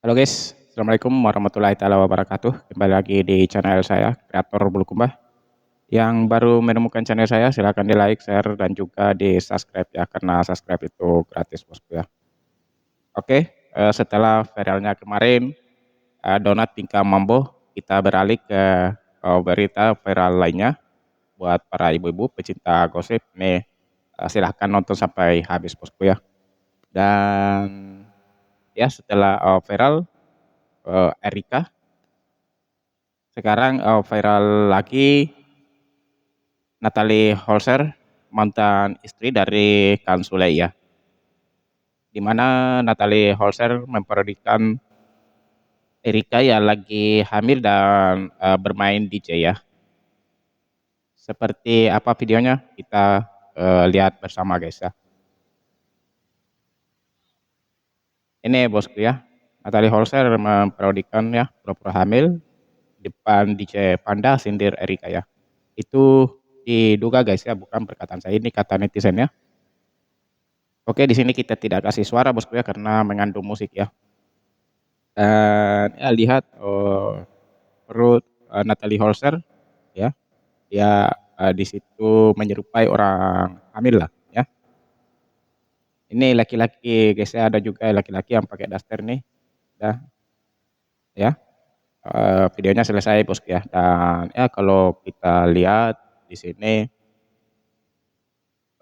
Halo guys, Assalamualaikum warahmatullahi taala wabarakatuh. Kembali lagi di channel saya, Kreator Bulukumba. Yang baru menemukan channel saya, silahkan di like, share, dan juga di subscribe ya, karena subscribe itu gratis bosku ya. Oke, setelah viralnya kemarin, Donat tingkah mambo, kita beralih ke berita viral lainnya. Buat para ibu-ibu pecinta gosip, nih silahkan nonton sampai habis bosku ya. Dan ya setelah viral, Erika sekarang viral lagi Natalie Holzer, mantan istri dari Kang Sule ya. Di mana Natalie Holzer memperodikan Erika yang lagi hamil dan bermain DJ ya. Seperti apa videonya? Kita lihat bersama guys ya. Ini bosku ya. Natalie Holzer memperodikan ya pura-pura hamil depan DJ Panda sindir Erika ya. Itu diduga guys ya, bukan perkataan saya, ini kata netizen ya. Oke, di sini kita tidak kasih suara bosku ya karena mengandung musik ya. Dan ya lihat perut Natalie Holzer ya, dia di situ menyerupai orang hamil lah ya. Ini laki-laki guys ya, ada juga laki-laki yang pakai daster nih, ya. Videonya selesai bosku ya. Dan ya kalau kita lihat di sini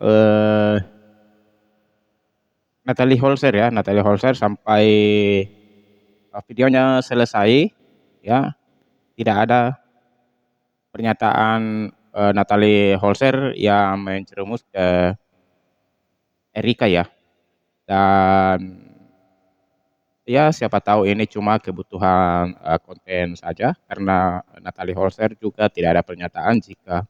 eh Natalie Holzer sampai videonya selesai ya, tidak ada pernyataan Natalie Holzer yang menjerumus ke Erika ya. Dan ya siapa tahu ini cuma kebutuhan konten saja karena Natalie Holzer juga tidak ada pernyataan jika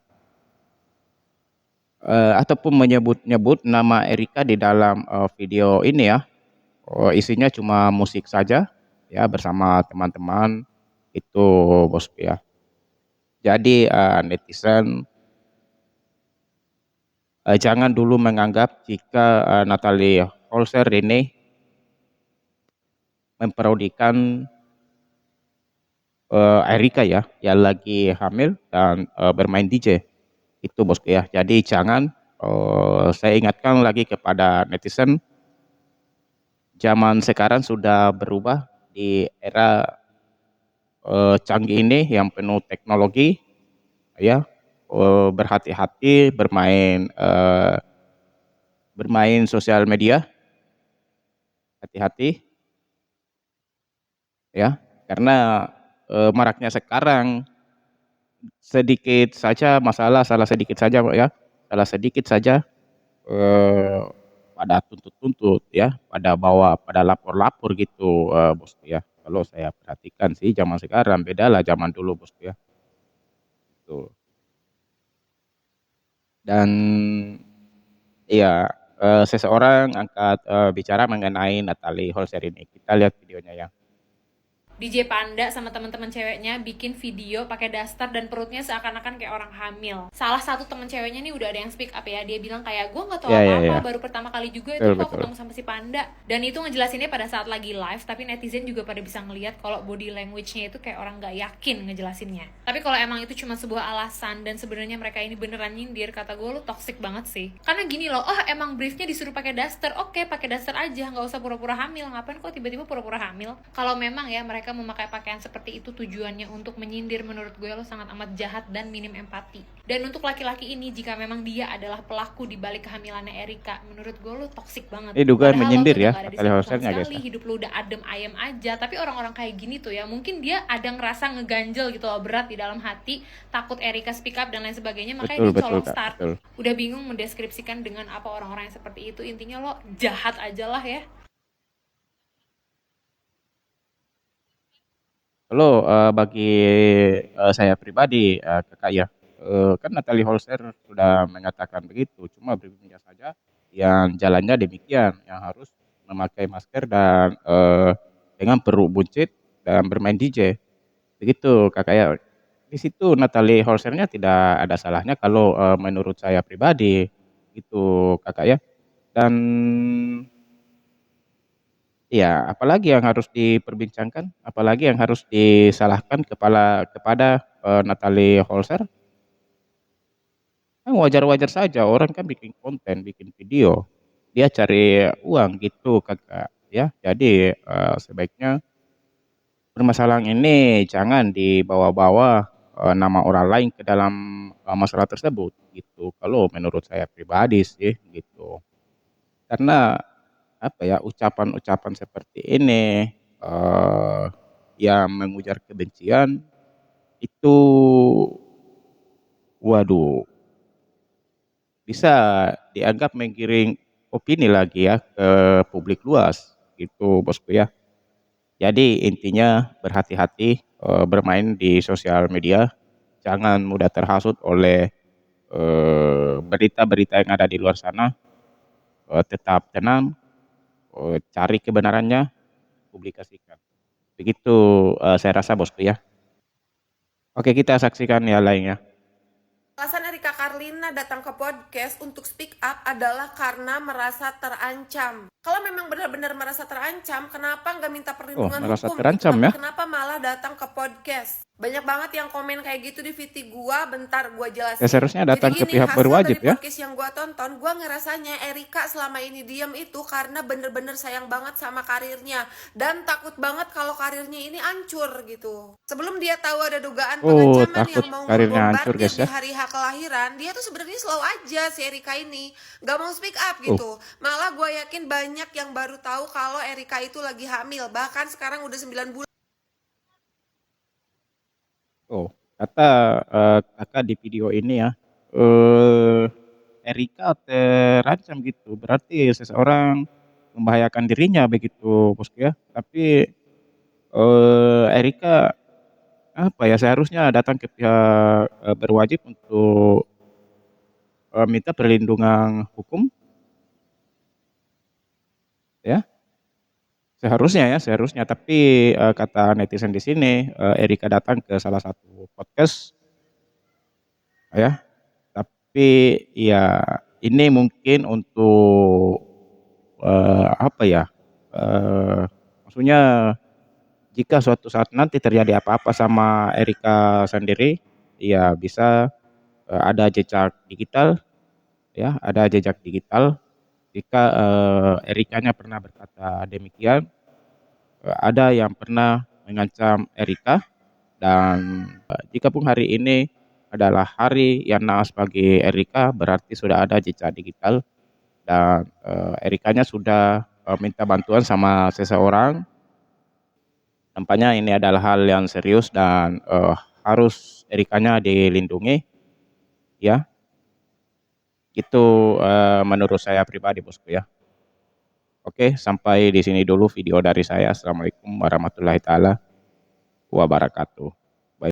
ataupun menyebut-nyebut nama Erika di dalam video ini ya. Isinya cuma musik saja ya bersama teman-teman itu bosku ya. Jadi netizen jangan dulu menganggap jika Natalie Holzer ini memparodikan Erika ya yang lagi hamil dan bermain DJ itu bosku ya. Jadi jangan, saya ingatkan lagi kepada netizen, zaman sekarang sudah berubah di era canggih ini yang penuh teknologi ya. Berhati-hati bermain sosial media, hati-hati ya, karena maraknya sekarang sedikit saja masalah, salah sedikit saja ya, salah sedikit saja eh, pada tuntut-tuntut ya, pada lapor-lapor gitu bosku ya. Kalau saya perhatikan sih zaman sekarang beda lah zaman dulu bosku ya. Tuh. Dan iya seseorang angkat bicara mengenai Natalie Holzer ini. Kita lihat videonya ya. DJ Panda sama teman-teman ceweknya bikin video pakai daster dan perutnya seakan-akan kayak orang hamil. Salah satu teman ceweknya nih udah ada yang speak up ya. Dia bilang kayak gue nggak tahu Ya ya apa-apa, ya. baru pertama kali juga itu Betul kok betul. ketemu sama si Panda. Dan itu ngejelasinnya pada saat lagi live, tapi netizen juga pada bisa ngelihat kalau body language-nya itu kayak orang nggak yakin ngejelasinnya. Tapi kalau emang itu cuma sebuah alasan dan sebenarnya mereka ini beneran nyindir, kata gue lu toxic banget sih. Karena gini loh, oh emang briefnya disuruh pakai daster, oke pakai daster aja, nggak usah pura-pura hamil. Ngapain kok tiba-tiba pura-pura hamil? Kalau memang ya mereka memakai pakaian seperti itu tujuannya untuk menyindir, menurut gue lo sangat amat jahat dan minim empati. Dan untuk laki-laki ini, jika memang dia adalah pelaku di balik kehamilannya Erika, menurut gue lo toksik banget. Ini duga Padahal lo menyindir tuh udah ya gak ada di Natalie situ sama Holzernya guys sekali, ya. hidup lo udah adem ayem aja. Tapi orang-orang kayak gini tuh ya, mungkin dia ada ngerasa ngeganjel gitu loh, berat di dalam hati, takut Erika speak up dan lain sebagainya, makanya Betul dia betul colong Kak, start. betul. Udah bingung mendeskripsikan dengan apa orang-orang yang seperti itu. Intinya lo jahat aja lah ya. Kalau bagi saya pribadi Kakak ya, kan Natalie Holzer sudah menyatakan begitu, cuma briefing-nya saja yang jalannya demikian, yang harus memakai masker dan dengan perut buncit dan bermain DJ. Begitu Kakak ya. Di situ Natalie Holzer-nya tidak ada salahnya kalau menurut saya pribadi, gitu Kakak ya. Dan Iya, apalagi yang harus diperbincangkan, apalagi yang harus disalahkan kepada Natalie Holzer. Kan wajar-wajar saja orang kan bikin konten, bikin video, dia cari uang gitu Kakak, ya. Jadi, sebaiknya permasalahan ini jangan dibawa-bawa, nama orang lain ke dalam, masalah tersebut, gitu. Kalau menurut saya pribadi sih, gitu. Karena, apa ya, ucapan-ucapan seperti ini, yang mengujar kebencian, itu waduh, bisa dianggap menggiring opini lagi ya ke publik luas, gitu Bosku ya. Jadi intinya berhati-hati, bermain di sosial media, jangan mudah terhasut oleh, berita-berita yang ada di luar sana, tetap tenang, cari kebenarannya, publikasikan. Begitu, saya rasa Bosku ya. Oke, kita saksikan yang lainnya. Alasan Erika Karlina datang ke podcast untuk speak up adalah karena merasa terancam. Kalau memang benar-benar merasa terancam, kenapa nggak minta Oh, perlindungan merasa hukum gitu? terancam Tapi ya? kenapa malah datang ke podcast? Banyak banget yang komen kayak gitu di VT gua, bentar gua Ya jelasin. seharusnya Jadi datang ke gini, pihak hasil berwajib dari ya. podcast yang gua tonton, gua ngerasanya Erika selama ini diem itu karena bener-bener sayang banget sama karirnya. Dan takut banget kalau karirnya ini hancur gitu. Sebelum dia tahu ada dugaan Oh, pengancaman takut yang mau karirnya hancur ngebombardir guys di ya. hari H kelahiran, dia tuh sebenarnya slow aja si Erika ini, nggak mau speak up Oh, gitu. Malah gue yakin banyak yang baru tahu kalau Erika itu lagi hamil, bahkan sekarang udah 9 bulan. oh, kata, Kakak di video ini ya, eee, Erika terancam gitu, berarti seseorang membahayakan dirinya begitu Bosku ya. Tapi, Erika apa ya, seharusnya datang ke pihak, berwajib untuk, minta perlindungan hukum ya, seharusnya. Tapi, kata netizen di sini, Erika datang ke salah satu podcast ya, tapi ya ini mungkin untuk, apa ya, maksudnya jika suatu saat nanti terjadi apa-apa sama Erika sendiri, ya bisa, ada jejak digital ya, ada jejak digital jika, Erikanya pernah berkata demikian, ada yang pernah mengancam Erika dan, jikapun hari ini adalah hari yang naas bagi Erika, berarti sudah ada jejak digital dan, Erikanya sudah, minta bantuan sama seseorang. Nampaknya ini adalah hal yang serius dan, harus Erikanya dilindungi ya. Itu, menurut saya pribadi Bosku ya. Oke, sampai di sini dulu video dari saya. Assalamualaikum warahmatullahi taala wabarakatuh.